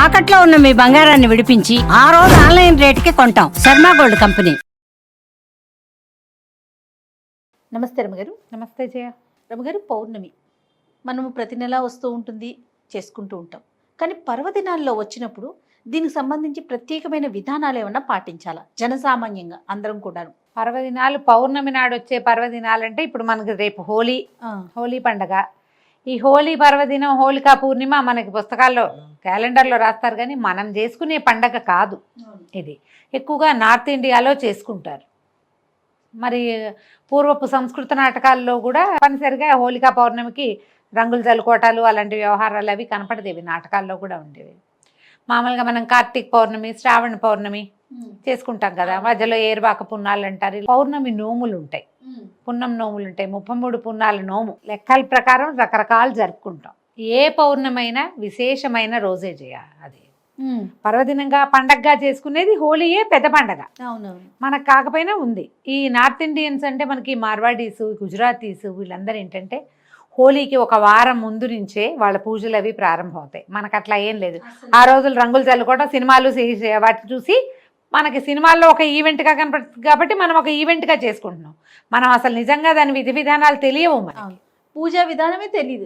తాకట్లో ఉన్న మీ బంగారాన్ని విడిపించి ఆ రోజు ఆన్లైన్ రేటుకి కొంటాం. Sharma gold company. నమస్తే రమగారు. నమస్తే జయ. రమగారు, పౌర్ణమి మనము ప్రతి నెల వస్తూ ఉంటుంది, చేసుకుంటూ ఉంటాం. కానీ పర్వదినాల్లో వచ్చినప్పుడు దీనికి సంబంధించి ప్రత్యేకమైన విధానాలు ఏమన్నా పాటించాలా జనసామాన్యంగా అందరం కూడా? పర్వదినాలు పౌర్ణమి నాడు వచ్చే పర్వదినాలంటే ఇప్పుడు మనకి రేపు హోలీ పండగ. ఈ హోలీ పర్వదినం హోలికా పూర్ణిమ మనకి పుస్తకాల్లో క్యాలెండర్లో రాస్తారు, కానీ మనం చేసుకునే పండగ కాదు ఇది. ఎక్కువగా నార్త్ ఇండియాలో చేసుకుంటారు. మరి పూర్వపు సంస్కృత నాటకాల్లో కూడా తప్పనిసరిగా హోలికా పౌర్ణమికి రంగులు చల్లుకోవటాలు అలాంటి వ్యవహారాలు అవి కనపడేవి, నాటకాల్లో కూడా ఉండేవి. మామూలుగా మనం కార్తీక పౌర్ణమి, శ్రావణ పౌర్ణమి చేసుకుంటాం కదా, మధ్యలో ఏరువాక పున్నాలు అంటారు. పౌర్ణమి నోములు ఉంటాయి, పున్నం నోములు ఉంటాయి, 33 పున్నాల నోము లెక్కల ప్రకారం రకరకాలు జరుపుకుంటాం. ఏ పౌర్ణమైనా విశేషమైన రోజే చేయాలి. అది పర్వదినంగా పండగగా చేసుకునేది హోలీయే పెద్ద పండగ. అవునవును, మనకు కాకపోయినా ఉంది. ఈ నార్త్ ఇండియన్స్ అంటే మనకి మార్వాడీసు, గుజరాతీసు వీళ్ళందరూ ఏంటంటే హోలీకి ఒక వారం ముందు నుంచే వాళ్ళ పూజలు అవి ప్రారంభమవుతాయి. మనకు అట్లా ఏం లేదు. ఆ రోజులు రంగులు చల్లుకోవడం, సినిమాలు వాటిని చూసి మనకి సినిమాల్లో ఒక ఈవెంట్గా కనపడుతుంది కాబట్టి మనం ఒక ఈవెంట్గా చేసుకుంటున్నాం. మనం అసలు నిజంగా దాని విధి విధానాలు తెలియవు, మనకి పూజా విధానమే తెలియదు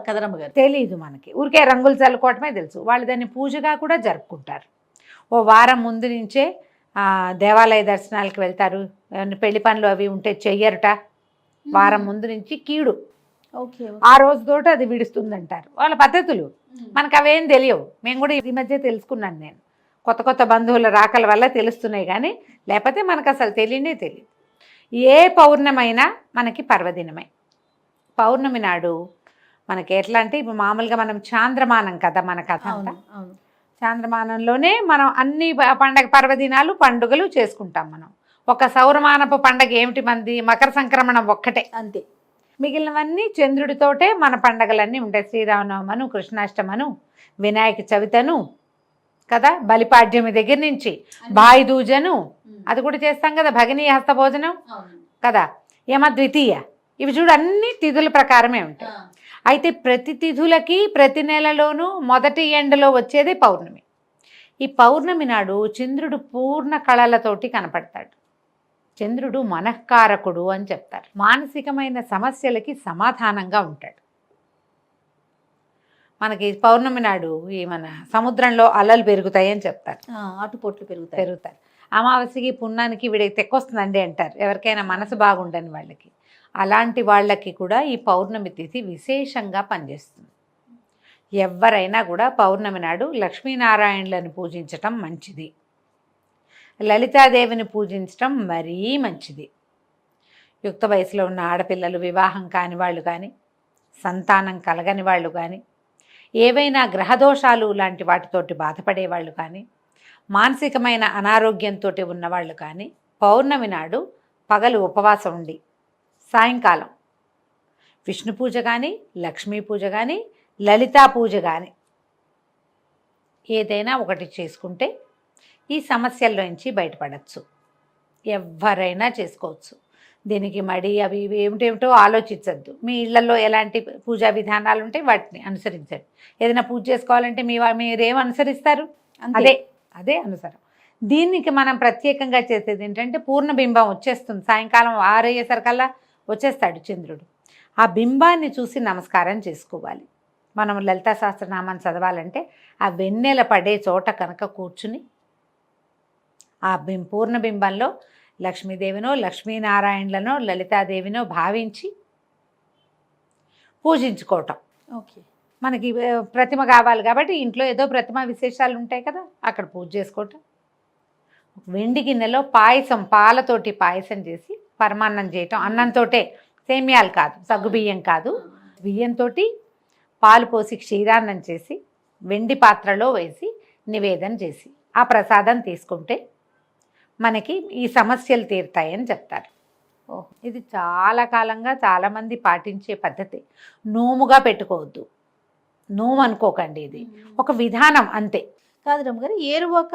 కదా రమగారు. తెలీదు మనకి, ఊరికే రంగులు చల్లుకోవటమే తెలుసు. వాళ్ళు దాన్ని పూజగా కూడా జరుపుకుంటారు. ఓ వారం ముందు నుంచే దేవాలయ దర్శనాలకు వెళ్తారు. పెళ్లి పనులు అవి ఉంటే చెయ్యరట. వారం ముందు నుంచి కీడు ఆ రోజుతోటి అది విడుస్తుందంటారు వాళ్ళ పద్ధతులు. మనకు అవేం తెలియవు. మేము కూడా ఈ మధ్య తెలుసుకున్నాను. నేను కొత్త కొత్త బంధువుల రాకల వల్ల తెలుస్తున్నాయి, కానీ లేకపోతే మనకు అసలు తెలియనే తెలియదు. ఏ పౌర్ణమైనా మనకి పర్వదినమే. పౌర్ణమి నాడు మనకి ఎట్లా అంటే ఇప్పుడు మామూలుగా మనం చాంద్రమానం కదా, మన కథ అంతా చాంద్రమానంలోనే మనం అన్ని పర్వదినాలు పండుగలు చేసుకుంటాం. మనం ఒక సౌరమానపు పండగ ఏమిటి మంది, మకర సంక్రమణం ఒక్కటే, అంతే. మిగిలినవన్నీ చంద్రుడితోటే మన పండగలన్నీ ఉంటాయి. శ్రీరామనవమను, కృష్ణాష్టమను, వినాయక చవితను కదా, బలిపాడ్యమి దగ్గర నుంచి బాయి దూజను అది కూడా చేస్తాం కదా, భగినీ హస్త భోజనం కదా, యమద్వితీయ, ఇవి చూడు అన్ని తిథుల ప్రకారమే ఉంటాయి. అయితే ప్రతి తిథులకి ప్రతి నెలలోనూ మొదటి ఎండలో వచ్చేదే పౌర్ణమి. ఈ పౌర్ణమి నాడు చంద్రుడు పూర్ణ కళలతోటి కనపడతాడు. చంద్రుడు మనఃకారకుడు అని చెప్తారు. మానసికమైన సమస్యలకి సమాధానంగా ఉంటాడు. మనకి పౌర్ణమి నాడు ఈ మన సముద్రంలో అలలు పెరుగుతాయి అని చెప్తారు, అటుపోట్లు పెరుగుతారు. అమావాస్యకి పున్నానికి వీడికి తెక్కొస్తుందండి అంటారు ఎవరికైనా మనసు బాగుండని వాళ్ళకి. అలాంటి వాళ్ళకి కూడా ఈ పౌర్ణమి తిథి విశేషంగా పనిచేస్తుంది. ఎవరైనా కూడా పౌర్ణమి నాడు లక్ష్మీనారాయణులను పూజించటం మంచిది, లలితాదేవిని పూజించటం మరీ మంచిది. యుక్త వయసులో ఉన్న ఆడపిల్లలు, వివాహం కాని వాళ్ళు కానీ, సంతానం కలగని వాళ్ళు కానీ, ఏవైనా గ్రహదోషాలు లాంటి వాటితోటి బాధపడేవాళ్ళు కానీ, మానసికమైన అనారోగ్యంతో ఉన్నవాళ్ళు కానీ పౌర్ణమి నాడు పగలు ఉపవాసం ఉండి సాయంకాలం విష్ణు పూజ కానీ, లక్ష్మీ పూజ కానీ, లలితా పూజ కానీ ఏదైనా ఒకటి చేసుకుంటే ఈ సమస్యల్లోంచి బయటపడవచ్చు. ఎవరైనా చేసుకోవచ్చు. దీనికి మడి అవి ఇవి ఏమిటేమిటో ఆలోచించద్దు. మీ ఇళ్లలో ఎలాంటి పూజా విధానాలు ఉంటే వాటిని అనుసరించండి. ఏదైనా పూజ చేసుకోవాలంటే మీరేం అనుసరిస్తారు, అదే అనుసరం. దీనికి మనం ప్రత్యేకంగా చేసేది ఏంటంటే పూర్ణబింబం వచ్చేస్తుంది. సాయంకాలం 6 అయ్యేసరికల్లా వచ్చేస్తాడు చంద్రుడు. ఆ బింబాన్ని చూసి నమస్కారం చేసుకోవాలి. మనం లలితా సహస్రనామాన్ని చదవాలంటే ఆ వెన్నెల పడే చోట కనుక కూర్చుని ఆ పూర్ణబింబంలో లక్ష్మీదేవినో, లక్ష్మీనారాయణులనో, లలితాదేవినో భావించి పూజించుకోవటం. ఓకే, మనకి ప్రతిమ కావాలి కాబట్టి ఇంట్లో ఏదో ప్రతిమ విశేషాలు ఉంటాయి కదా, అక్కడ పూజ చేసుకోవటం. వెండి గిన్నెలో పాయసం, పాలతోటి పాయసం చేసి పరమాన్నం చేయటం. అన్నంతోటే, సేమ్యాలు కాదు, సగ్గుబియ్యం కాదు, బియ్యంతో పాలు పోసి క్షీరాన్నం చేసి వెండి పాత్రలో వేసి నివేదన చేసి ఆ ప్రసాదం తీసుకుంటే మనకి ఈ సమస్యలు తీరుతాయని చెప్తారు. ఇది చాలా కాలంగా చాలామంది పాటించే పద్ధతి. నోముగా పెట్టుకోవద్దు, నోము అనుకోకండి, ఇది ఒక విధానం అంతే. కాదు రమ్మగారు, ఏరువాక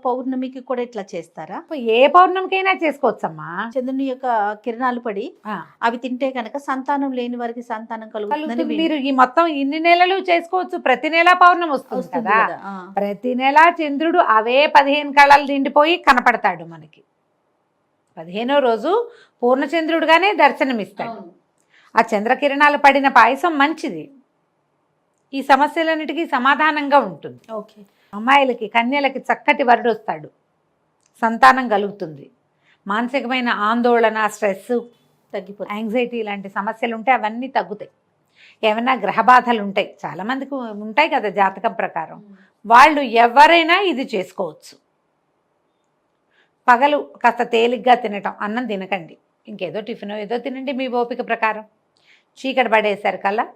పౌర్ణమికి కూడా ఇట్లా చేస్తారా? ఏ పౌర్ణమికైనా చేసుకోవచ్చమ్మా. చంద్రుని యొక్క కిరణాలు పడి అవి తింటే కనుక సంతానం లేని వారికి సంతానం కలుగుతుందని మీరు ఈ మొత్తం ఇన్ని నెలలు చేసుకోవచ్చు. ప్రతి నెల పౌర్ణమి వస్తుంది కదా. ప్రతి నెల చంద్రుడు అవే 15 కళలు నిండిపోయి కనపడతాడు మనకి. 15వ రోజు పూర్ణచంద్రుడుగానే దర్శనమిస్తాడు. ఆ చంద్రకిరణాలు పడిన పాయసం మంచిది. ఈ సమస్యలన్నిటికీ సమాధానంగా ఉంటుంది. ఓకే. అమ్మాయిలకి కన్యలకి చక్కటి వరుడు వస్తాడు, సంతానం కలుగుతుంది, మానసికమైన ఆందోళన, స్ట్రెస్ తగ్గిపోతుంది, యాంగ్జైటీ లాంటి సమస్యలు ఉంటే అవన్నీ తగ్గుతాయి. ఏమైనా గ్రహబాధలు ఉంటాయి, చాలామందికి ఉంటాయి కదా జాతకం ప్రకారం, వాళ్ళు ఎవరైనా ఇది చేసుకోవచ్చు. పగలు కాస్త తేలిగ్గా తినటం, అన్నం తినకండి, ఇంకేదో టిఫిన్ ఏదో తినండి మీ ఓపిక ప్రకారం. చీకటి పడేసరికల్లా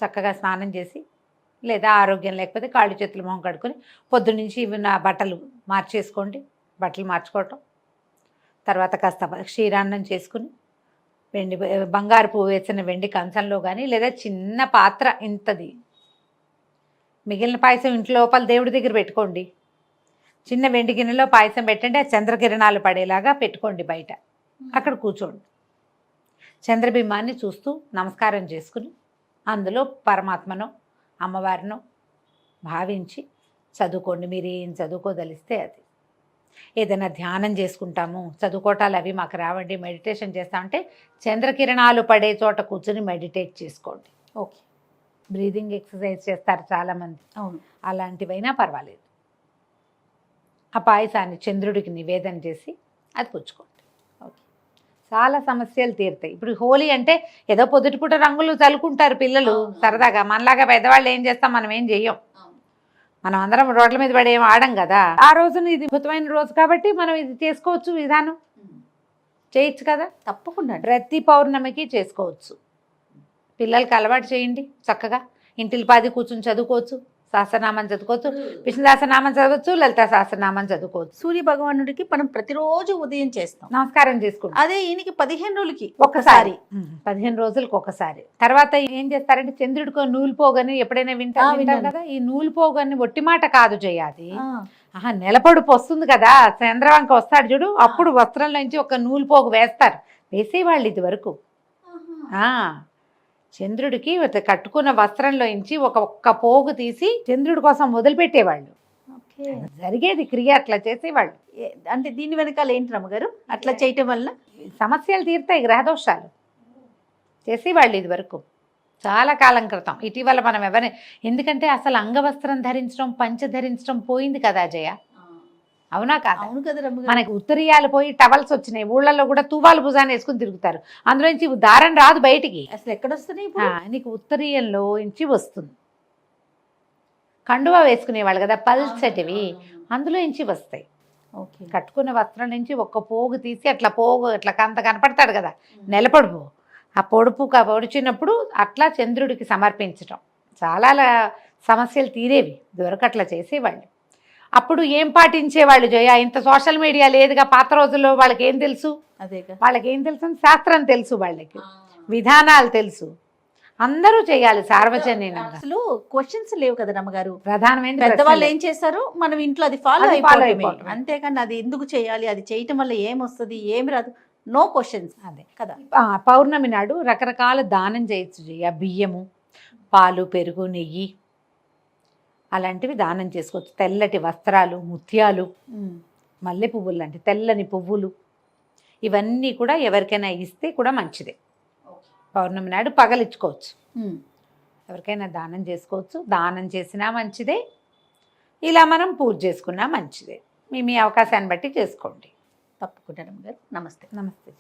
చక్కగా స్నానం చేసి, లేదా ఆరోగ్యం లేకపోతే కాళ్ళు చేతులు మొహం కడుక్కొని పొద్దున్నుంచి ఇవి నా బట్టలు మార్చేసుకోండి. బట్టలు మార్చుకోవటం, తర్వాత కాస్త క్షీరాన్నం చేసుకుని బంగారు పువ్వు వేసిన వెండి కంచంలో కానీ, లేదా చిన్న పాత్ర ఇంతది మిగిలిన పాయసం ఇంట్లో లోపల దేవుడి దగ్గర పెట్టుకోండి. చిన్న వెండి గిన్నెలో పాయసం పెట్టండి, ఆ చంద్రకిరణాలు పడేలాగా పెట్టుకోండి బయట. అక్కడ కూర్చోండి, చంద్రబింబాన్ని చూస్తూ నమస్కారం చేసుకుని అందులో పరమాత్మను అమ్మవారిను భావించి చదువుకోండి. మీరు ఏం చదువుకోదలిస్తే అది. ఏదైనా ధ్యానం చేసుకుంటాము, చదువుకోవటాలు అవి మాకు రావండి, మెడిటేషన్ చేస్తామంటే చంద్రకిరణాలు పడే చోట కూర్చొని మెడిటేట్ చేసుకోండి. ఓకే. బ్రీదింగ్ ఎక్సర్సైజ్ చేస్తారు చాలామంది, అవును, అలాంటివైనా పర్వాలేదు. ఆ పాయసాన్ని చంద్రుడికి నివేదన చేసి అది పుచ్చుకోండి. ఓకే, చాలా సమస్యలు తీరుతాయి. ఇప్పుడు హోలీ అంటే ఏదో పొద్దుటిపూట రంగులు చల్లుకుంటారు పిల్లలు సరదాగా. మనలాగా పెద్దవాళ్ళు ఏం చేస్తాం, మనం ఏం చెయ్యం. మనం అందరం రోడ్ల మీద పడి ఏం ఆడం కదా. ఆ రోజున ఇది అద్భుతమైన రోజు కాబట్టి మనం ఇది చేసుకోవచ్చు, విధానం చేయొచ్చు కదా. తప్పకుండా ప్రతి పౌర్ణమికి చేసుకోవచ్చు. పిల్లలకి అలవాటు చేయండి, చక్కగా ఇంటిల్ పాది కూర్చుని చదువుకోవచ్చు, సహస్రనామం చదువుకోవచ్చు, విష్ణు సహస్రనామం చదవచ్చు, లలిత సహస్రనామం చదువుకోవచ్చు. సూర్య భగవానుడికి మనం ప్రతిరోజు ఉదయం చేస్తాం, నమస్కారం చేసుకుంటాం. అదే ఈయనకి 15 రోజులకి ఒక్కసారి, 15 రోజులకు ఒకసారి. తర్వాత ఏం చేస్తారంటే చంద్రుడికో నూలు పోగని ఎప్పుడైనా వింటారు కదా. ఈ నూలు పోగని ఒట్టి మాట కాదు చేయాలి. నెలపొడుపు వస్తుంది కదా, చంద్రవంక వస్తాడు చూడు, అప్పుడు వస్త్రంలోంచి ఒక నూలు పోగు వేస్తారు. వేసేవాళ్ళు ఇది వరకు. చంద్రుడికి కట్టుకున్న వస్త్రంలోంచి ఒక్క పోగు తీసి చంద్రుడి కోసం వదిలిపెట్టేవాళ్ళు. జరిగేది క్రియ, అట్లా చేసేవాళ్ళు. అంటే దీని వెనకాల ఏంటి రమ్మగారు, అట్లా చేయటం వల్ల సమస్యలు తీరుతాయి, గ్రహదోషాలు. చేసేవాళ్ళు ఇది వరకు చాలా కాలం క్రితం. ఇటీవల మనం ఎవరిని, ఎందుకంటే అసలు అంగవస్త్రం ధరించడం, పంచ ధరించడం పోయింది కదా జయ, అవునా కాదు? అవును కదా రమ్మగారు. మనకి ఉత్తరీయాలు పోయి టవల్స్ వచ్చినాయి, ఊళ్ళల్లో కూడా తువ్వాలు భుజాన్ని వేసుకుని తిరుగుతారు. అందులోంచి దారం రాదు బయటికి. అసలు ఎక్కడొస్తున్నాయి? నీకు ఉత్తరీయంలో నుంచి వస్తుంది. కండువా వేసుకునేవాళ్ళు కదా పల్చటివి, అందులో నుంచి వస్తాయి. ఓకే. కట్టుకున్న వస్త్రం నుంచి ఒక్క పోగు తీసి అట్లా పోగు అట్లా కంత కనపడతాడు కదా, నెలపొడుపు. ఆ పొడుపు పొడిచినప్పుడు అట్లా చంద్రుడికి సమర్పించటం, చాలా సమస్యలు తీరేవి. ఇదివరకు అట్లా చేసేవాళ్ళు. అప్పుడు ఏం పాటించేవాళ్ళు జయ, ఇంత సోషల్ మీడియా లేదుగా పాత రోజుల్లో. వాళ్ళకి ఏం తెలుసు? వాళ్ళకి ఏం తెలుసు? శాస్త్రం తెలుసు, వాళ్ళకి విధానాలు తెలుసు. అందరూ చేయాలి సార్వజనీనంగా. అసలు క్వశ్చన్స్ లేవు కదా రమ్మగారు. ప్రధానమైన పెద్దవాళ్ళు ఏం చేశారు, మనం ఇంట్లో అది ఫాలో అయిపోవడమే. అంతేకాని అది ఎందుకు చేయాలి, అది చేయటం వల్ల ఏమొస్తుంది, ఏమి రాదు, నో క్వశ్చన్స్. అదే కదా. పౌర్ణమి నాడు రకరకాల దానం చేయొచ్చు జయ. బియ్యము, పాలు, పెరుగు, నెయ్యి అలాంటివి దానం చేసుకోవచ్చు. తెల్లటి వస్త్రాలు, ముత్యాలు, మల్లె పువ్వులు లాంటి తెల్లని పువ్వులు, ఇవన్నీ కూడా ఎవరికైనా ఇస్తే కూడా మంచిదే. పౌర్ణమి నాడు పగలిచ్చుకోవచ్చు, ఎవరికైనా దానం చేసుకోవచ్చు. దానం చేసినా మంచిదే, ఇలా మనం పూజ చేసుకున్నా మంచిదే. మీ అవకాశాన్ని బట్టి చేసుకోండి. తప్పకుండా. నమస్తే. నమస్తే.